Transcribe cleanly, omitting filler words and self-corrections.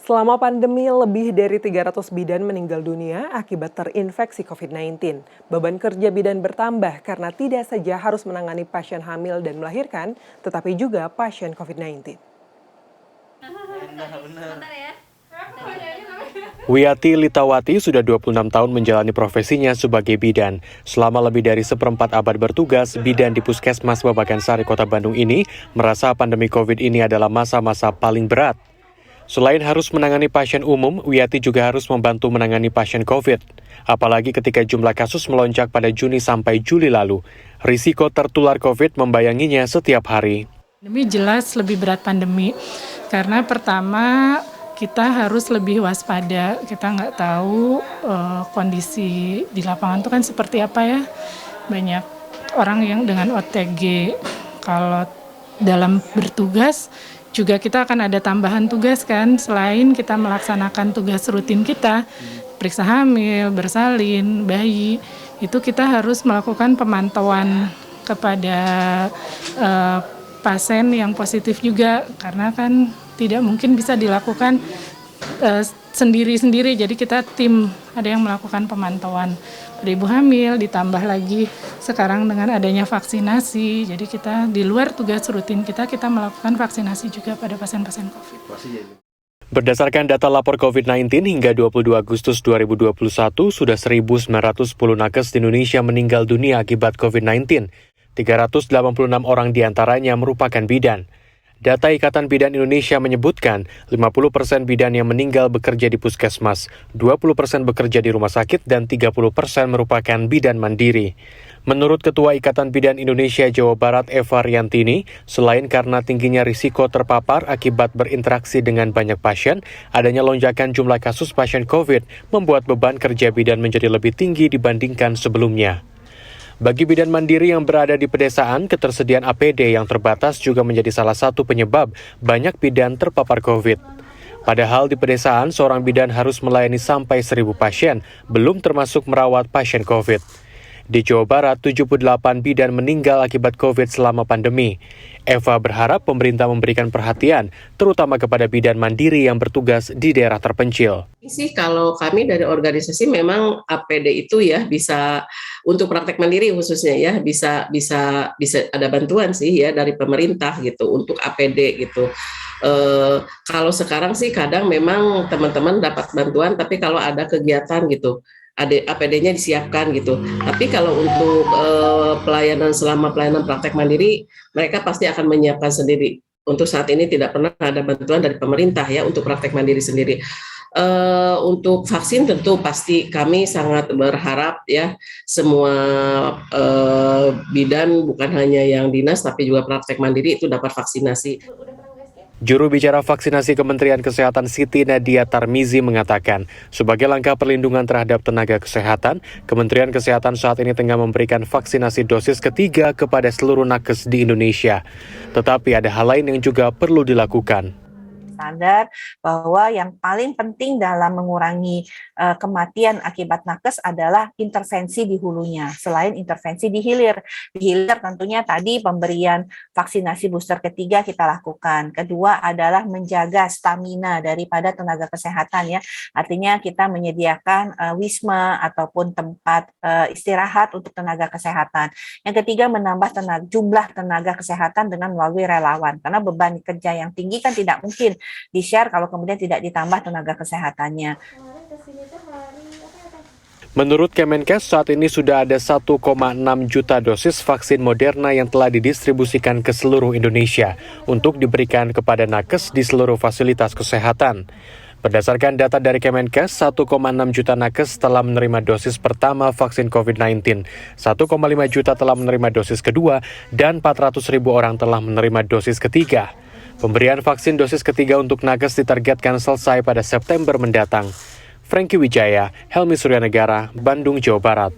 Selama pandemi, lebih dari 300 bidan meninggal dunia akibat terinfeksi COVID-19. Beban kerja bidan bertambah karena tidak saja harus menangani pasien hamil dan melahirkan, tetapi juga pasien COVID-19. Wiyati Litawati sudah 26 tahun menjalani profesinya sebagai bidan. Selama lebih dari seperempat abad bertugas, bidan di Puskesmas Babakan Sari, Kota Bandung ini merasa pandemi COVID ini adalah masa-masa paling berat. Selain harus menangani pasien umum, Wiyati juga harus membantu menangani pasien COVID. Apalagi ketika jumlah kasus melonjak pada Juni sampai Juli lalu. Risiko tertular COVID membayanginya setiap hari. Pandemi jelas lebih berat pandemi, karena pertama kita harus lebih waspada. Kita nggak tahu kondisi di lapangan itu kan seperti apa ya. Banyak orang yang dengan OTG. Kalau dalam bertugas juga kita akan ada tambahan tugas kan. Selain kita melaksanakan tugas rutin kita, periksa hamil, bersalin, bayi, itu kita harus melakukan pemantauan kepada pasien yang positif juga, karena kan tidak mungkin bisa dilakukan sendiri-sendiri. Jadi kita tim ada yang melakukan pemantauan pada ibu hamil, ditambah lagi sekarang dengan adanya vaksinasi. Jadi kita di luar tugas rutin kita melakukan vaksinasi juga pada pasien-pasien COVID. Berdasarkan data lapor COVID-19 hingga 22 Agustus 2021, sudah 1.910 nakes di Indonesia meninggal dunia akibat COVID-19. 386 orang diantaranya merupakan bidan. Data Ikatan Bidan Indonesia menyebutkan 50% bidan yang meninggal bekerja di puskesmas, 20% bekerja di rumah sakit, dan 30% merupakan bidan mandiri. Menurut Ketua Ikatan Bidan Indonesia Jawa Barat Eva Riantini, selain karena tingginya risiko terpapar akibat berinteraksi dengan banyak pasien, adanya lonjakan jumlah kasus pasien COVID membuat beban kerja bidan menjadi lebih tinggi dibandingkan sebelumnya. Bagi bidan mandiri yang berada di pedesaan, ketersediaan APD yang terbatas juga menjadi salah satu penyebab banyak bidan terpapar COVID. Padahal di pedesaan, seorang bidan harus melayani sampai 1.000 pasien, belum termasuk merawat pasien COVID. Di Jawa Barat, 78 bidan meninggal akibat COVID selama pandemi. Eva berharap pemerintah memberikan perhatian, terutama kepada bidan mandiri yang bertugas di daerah terpencil. Kalau kami dari organisasi memang APD itu ya bisa untuk praktek mandiri khususnya ya bisa ada bantuan sih ya dari pemerintah gitu untuk APD gitu. Kalau sekarang sih kadang memang teman-teman dapat bantuan, tapi kalau ada kegiatan gitu, ada APD-nya disiapkan gitu. Tapi kalau untuk pelayanan selama pelayanan praktek mandiri, mereka pasti akan menyiapkan sendiri. Untuk saat ini tidak pernah ada bantuan dari pemerintah ya untuk praktek mandiri sendiri. Untuk vaksin tentu pasti kami sangat berharap ya semua bidan bukan hanya yang dinas tapi juga praktek mandiri itu dapat vaksinasi. Juru bicara vaksinasi Kementerian Kesehatan Siti Nadia Tarmizi mengatakan, sebagai langkah perlindungan terhadap tenaga kesehatan, Kementerian Kesehatan saat ini tengah memberikan vaksinasi dosis ketiga kepada seluruh nakes di Indonesia. Tetapi ada hal lain yang juga perlu dilakukan. Standar bahwa yang paling penting dalam mengurangi kematian akibat nakes adalah intervensi di hulunya, selain intervensi di hilir. Di hilir tentunya tadi pemberian vaksinasi booster ketiga kita lakukan. Kedua adalah menjaga stamina daripada tenaga kesehatan ya. Artinya kita menyediakan wisma ataupun tempat istirahat untuk tenaga kesehatan. Yang ketiga menambah jumlah tenaga kesehatan dengan melalui relawan, karena beban kerja yang tinggi kan tidak mungkin di-share kalau kemudian tidak ditambah tenaga kesehatannya. Menurut Kemenkes, saat ini sudah ada 1,6 juta dosis vaksin Moderna yang telah didistribusikan ke seluruh Indonesia untuk diberikan kepada nakes di seluruh fasilitas kesehatan. Berdasarkan data dari Kemenkes, 1,6 juta nakes telah menerima dosis pertama vaksin COVID-19, 1,5 juta telah menerima dosis kedua, dan 400.000 orang telah menerima dosis ketiga. Pemberian vaksin dosis ketiga untuk nakes ditargetkan selesai pada September mendatang. Franky Wijaya, Helmi Suryanegara, Bandung, Jawa Barat.